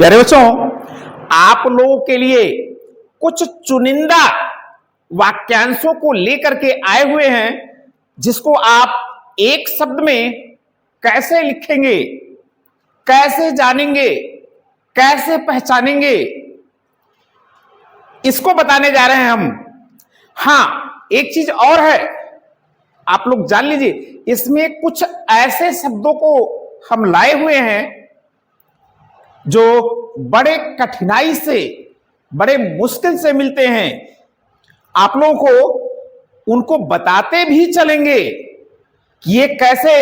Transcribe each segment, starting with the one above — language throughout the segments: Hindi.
प्यारे बच्चों, आप लोगों के लिए कुछ चुनिंदा वाक्यांशों को लेकर के आए हुए हैं, जिसको आप एक शब्द में कैसे लिखेंगे, कैसे जानेंगे, कैसे पहचानेंगे, इसको बताने जा रहे हैं हम। हां, एक चीज और है, आप लोग जान लीजिए, इसमें कुछ ऐसे शब्दों को हम लाए हुए हैं जो बड़े कठिनाई से, बड़े मुश्किल से मिलते हैं। आप लोगों को उनको बताते भी चलेंगे कि ये कैसे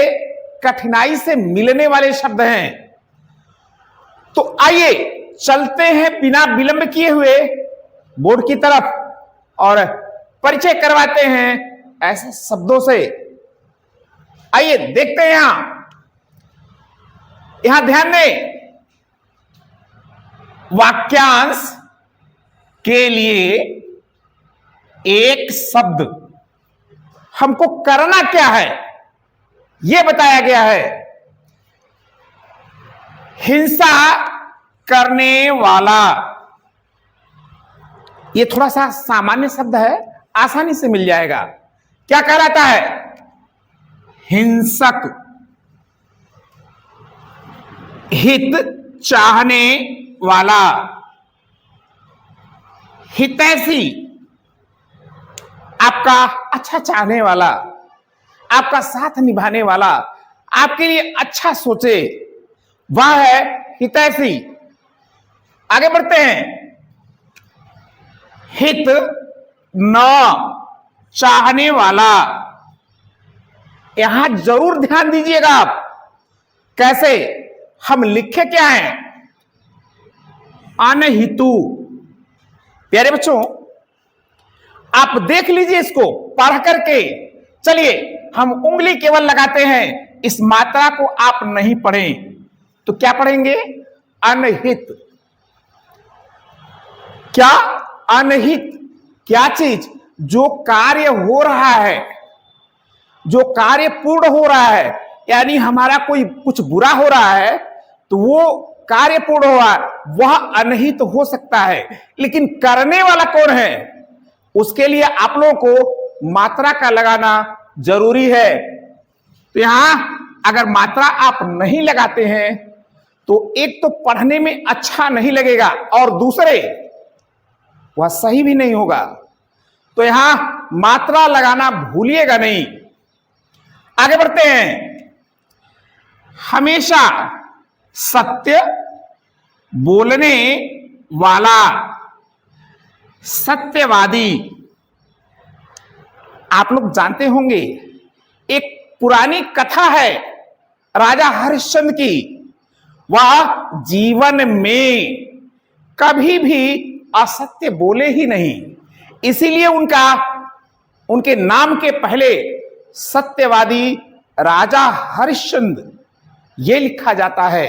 कठिनाई से मिलने वाले शब्द हैं। तो आइए चलते हैं बिना विलंब किए हुए बोर्ड की तरफ और परिचय करवाते हैं ऐसे शब्दों से। आइए देखते हैं। यहां ध्यान दें, वाक्यांश के लिए एक शब्द हमको करना क्या है यह बताया गया है। हिंसा करने वाला, यह थोड़ा सा सामान्य शब्द है, आसानी से मिल जाएगा। क्या कहलाता है? हिंसक। हित चाहने वाला, हितैषी, आपका अच्छा चाहने वाला, आपका साथ निभाने वाला, आपके लिए अच्छा सोचे, वह है हितैषी। आगे बढ़ते हैं। हित न चाहने वाला, यहां जरूर ध्यान दीजिएगा आप। कैसे हम लिखे क्या है? अनहितु। प्यारे बच्चों, आप देख लीजिए इसको पढ़ करके। चलिए हम उंगली केवल लगाते हैं, इस मात्रा को आप नहीं पढ़ें तो क्या पढ़ेंगे? अनहित। क्या? अनहित। क्या चीज? जो कार्य हो रहा है, जो कार्य पूर्ण हो रहा है, यानी हमारा कोई कुछ बुरा हो रहा है तो वो कार्य पूर्ण हुआ, वह अनहित हो सकता है। लेकिन करने वाला कौन है, उसके लिए आप लोगों को मात्रा का लगाना जरूरी है। तो यहां अगर मात्रा आप नहीं लगाते हैं तो एक तो पढ़ने में अच्छा नहीं लगेगा और दूसरे वह सही भी नहीं होगा। तो यहां मात्रा लगाना भूलिएगा नहीं। आगे बढ़ते हैं। हमेशा सत्य बोलने वाला, सत्यवादी। आप लोग जानते होंगे, एक पुरानी कथा है राजा हरिश्चंद्र की। वह जीवन में कभी भी असत्य बोले ही नहीं, इसीलिए उनके नाम के पहले सत्यवादी राजा हरिश्चंद्र ये लिखा जाता है।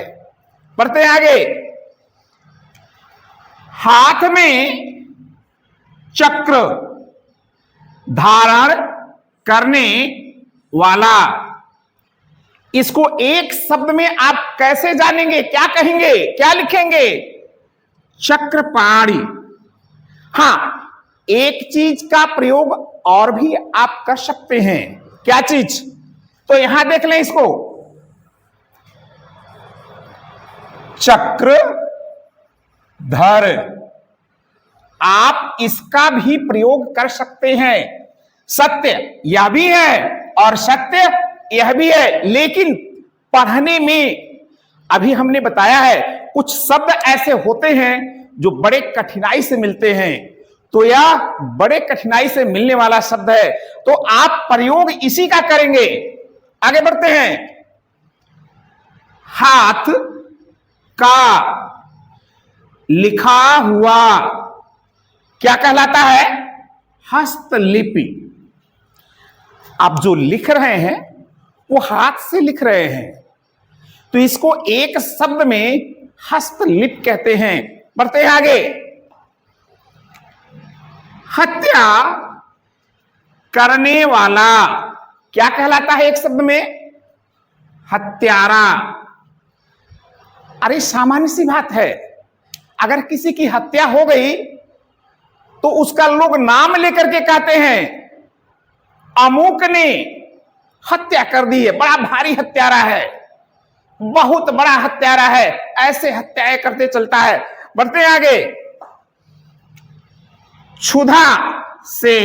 पढ़ते हैं आगे। हाथ में चक्र धारण करने वाला, इसको एक शब्द में आप कैसे जानेंगे? क्या कहेंगे, क्या लिखेंगे? चक्रपाणी। हां, एक चीज का प्रयोग और भी आप कर सकते हैं। क्या चीज? तो यहां देख लें इसको। चक्रधर, आप इसका भी प्रयोग कर सकते हैं। सत्य यह भी है और सत्य यह भी है, लेकिन पढ़ने में अभी हमने बताया है कुछ शब्द ऐसे होते हैं जो बड़े कठिनाई से मिलते हैं। तो यह बड़े कठिनाई से मिलने वाला शब्द है, तो आप प्रयोग इसी का करेंगे। आगे बढ़ते हैं। हाथ का लिखा हुआ क्या कहलाता है? हस्तलिपि। आप जो लिख रहे हैं वो हाथ से लिख रहे हैं, तो इसको एक शब्द में हस्तलिपि कहते हैं। बढ़ते हैं आगे। हत्या करने वाला क्या कहलाता है एक शब्द में? हत्यारा। अरे सामान्य सी बात है, अगर किसी की हत्या हो गई तो उसका लोग नाम लेकर के कहते हैं अमुक ने हत्या कर दी है, बड़ा भारी हत्यारा है, बहुत बड़ा हत्यारा है, ऐसे हत्याएं करते चलता है। बढ़ते आगे। क्षुधा से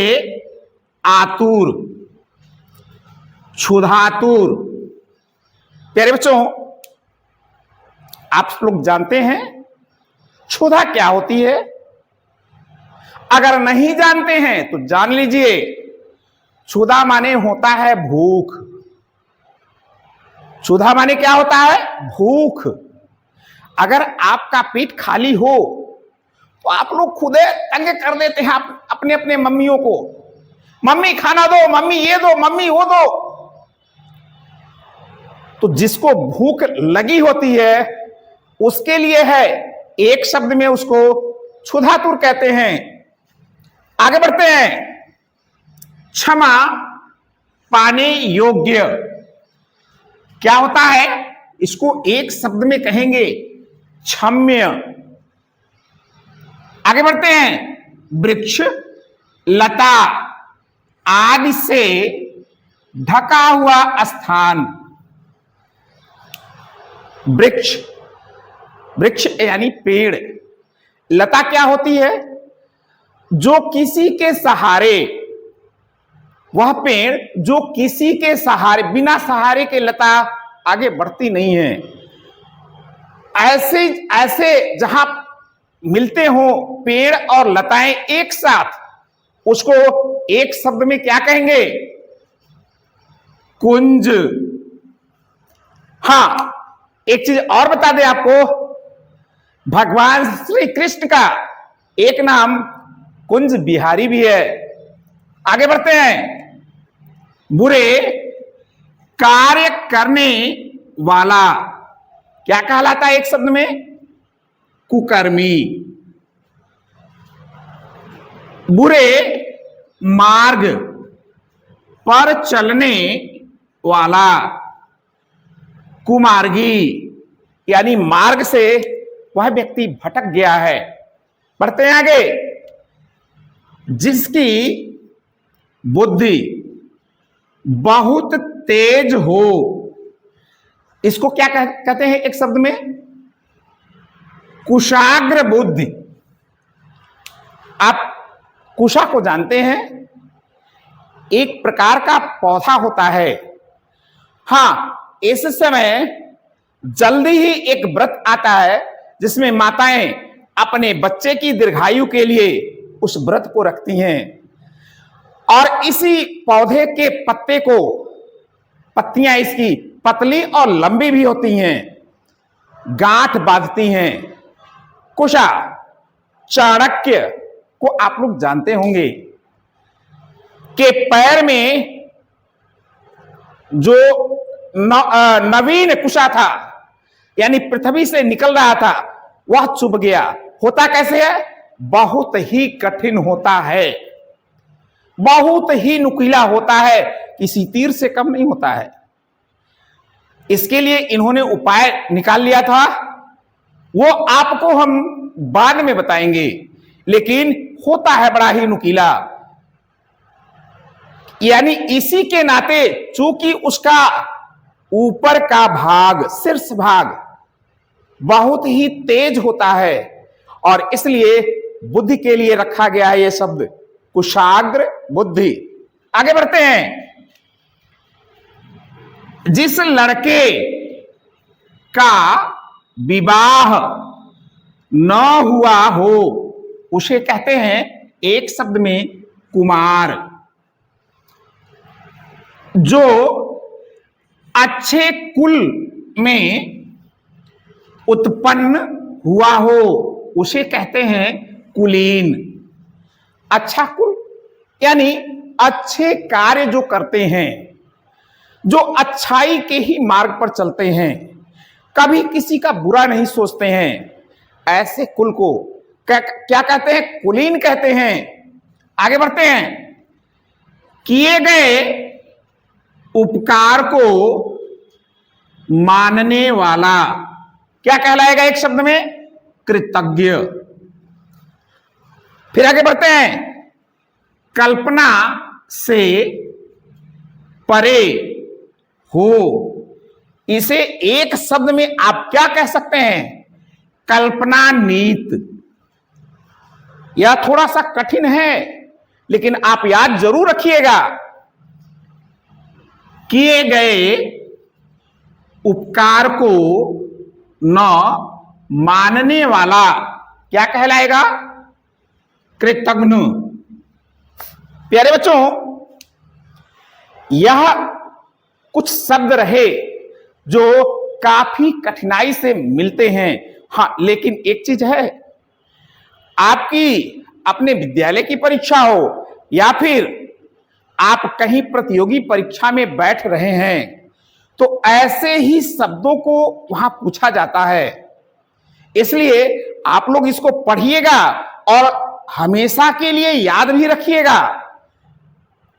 आतुर, क्षुधातुर। प्यारे बच्चों, आप लोग जानते हैं क्षुधा क्या होती है? अगर नहीं जानते हैं तो जान लीजिए। क्षुधा माने होता है भूख। क्षुधा माने क्या होता है? भूख। अगर आपका पेट खाली हो तो आप लोग खुदे तंग कर देते हैं अपने अपने मम्मियों को, मम्मी खाना दो, मम्मी ये दो, मम्मी वो दो। तो जिसको भूख लगी होती है उसके लिए है, एक शब्द में उसको क्षुधातुर कहते हैं। आगे बढ़ते हैं। क्षमा पाने योग्य क्या होता है? इसको एक शब्द में कहेंगे क्षम्य। आगे बढ़ते हैं। वृक्ष लता आदि से ढका हुआ स्थान। वृक्ष, वृक्ष यानी पेड़। लता क्या होती है? जो किसी के सहारे, वह पेड़ जो किसी के सहारे, बिना सहारे के लता आगे बढ़ती नहीं है। ऐसे ऐसे जहां मिलते हो पेड़ और लताएं एक साथ, उसको एक शब्द में क्या कहेंगे? कुंज। हां, एक चीज और बता दें आपको, भगवान श्री कृष्ण का एक नाम कुंज बिहारी भी है। आगे बढ़ते हैं। बुरे कार्य करने वाला क्या कहलाता है एक शब्द में? कुकर्मी। बुरे मार्ग पर चलने वाला कुमार्गी, यानी मार्ग से वह व्यक्ति भटक गया है। बढ़ते हैं आगे। जिसकी बुद्धि बहुत तेज हो, इसको क्या कहते हैं एक शब्द में? कुशाग्र बुद्धि। आप कुशा को जानते हैं? एक प्रकार का पौधा होता है। हां, इस समय जल्दी ही एक व्रत आता है जिसमें माताएं अपने बच्चे की दीर्घायु के लिए उस व्रत को रखती हैं, और इसी पौधे के पत्ते को, पत्तियां इसकी पतली और लंबी भी होती हैं, गांठ बांधती हैं। कुशा, चाणक्य को आप लोग जानते होंगे कि पैर में जो नवीन कुशा था, यानी पृथ्वी से निकल रहा था, वह चुभ गया। होता कैसे है? बहुत ही कठिन होता है, बहुत ही नुकीला होता है, किसी तीर से कम नहीं होता है। इसके लिए इन्होंने उपाय निकाल लिया था, वो आपको हम बाद में बताएंगे, लेकिन होता है बड़ा ही नुकीला। यानी इसी के नाते चूंकि उसका ऊपर का भाग, शीर्ष भाग बहुत ही तेज होता है, और इसलिए बुद्धि के लिए रखा गया है यह शब्द कुशाग्र बुद्धि। आगे बढ़ते हैं। जिस लड़के का विवाह न हुआ हो उसे कहते हैं एक शब्द में कुमार। जो अच्छे कुल में उत्पन्न हुआ हो उसे कहते हैं कुलीन। अच्छा कुल यानी अच्छे कार्य जो करते हैं, जो अच्छाई के ही मार्ग पर चलते हैं, कभी किसी का बुरा नहीं सोचते हैं, ऐसे कुल को क्या कहते हैं? कुलीन कहते हैं। आगे बढ़ते हैं। किए गए उपकार को मानने वाला क्या कहलाएगा एक शब्द में? कृतज्ञ। फिर आगे बढ़ते हैं, कल्पना से परे हो, इसे एक शब्द में आप क्या कह सकते हैं? कल्पनानीत। यह थोड़ा सा कठिन है, लेकिन आप याद जरूर रखिएगा, किए गए उपकार को न मानने वाला क्या कहलाएगा? कृतज्ञ। प्यारे बच्चों, यह कुछ शब्द रहे जो काफी कठिनाई से मिलते हैं। हां, लेकिन एक चीज है, आपकी अपने विद्यालय की परीक्षा हो या फिर आप कहीं प्रतियोगी परीक्षा में बैठ रहे हैं, तो ऐसे ही शब्दों को वहां पूछा जाता है। इसलिए आप लोग इसको पढ़िएगा और हमेशा के लिए याद भी रखिएगा।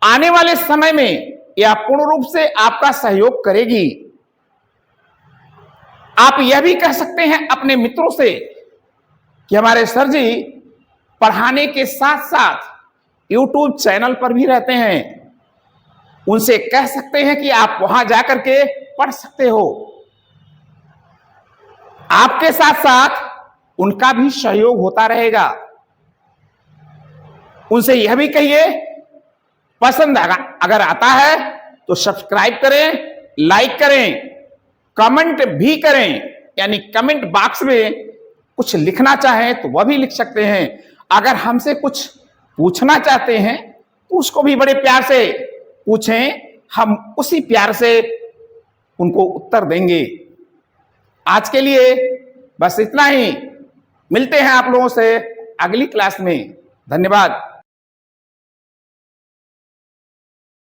आने वाले समय में यह पूर्ण रूप से आपका सहयोग करेगी। आप यह भी कह सकते हैं अपने मित्रों से कि हमारे सर जी पढ़ाने के साथ साथ YouTube चैनल पर भी रहते हैं। उनसे कह सकते हैं कि आप वहां जाकर के पढ़ सकते हो। आपके साथ साथ उनका भी सहयोग होता रहेगा। उनसे यह भी कहिए, पसंद अगर आता है तो सब्सक्राइब करें, लाइक करें, कमेंट भी करें। यानी कमेंट बॉक्स में कुछ लिखना चाहें तो वह भी लिख सकते हैं। अगर हमसे कुछ पूछना चाहते हैं तो उसको भी बड़े प्यार से पूछें, हम उसी प्यार से उनको उत्तर देंगे। आज के लिए बस इतना ही। मिलते हैं आप लोगों से अगली क्लास में। धन्यवाद।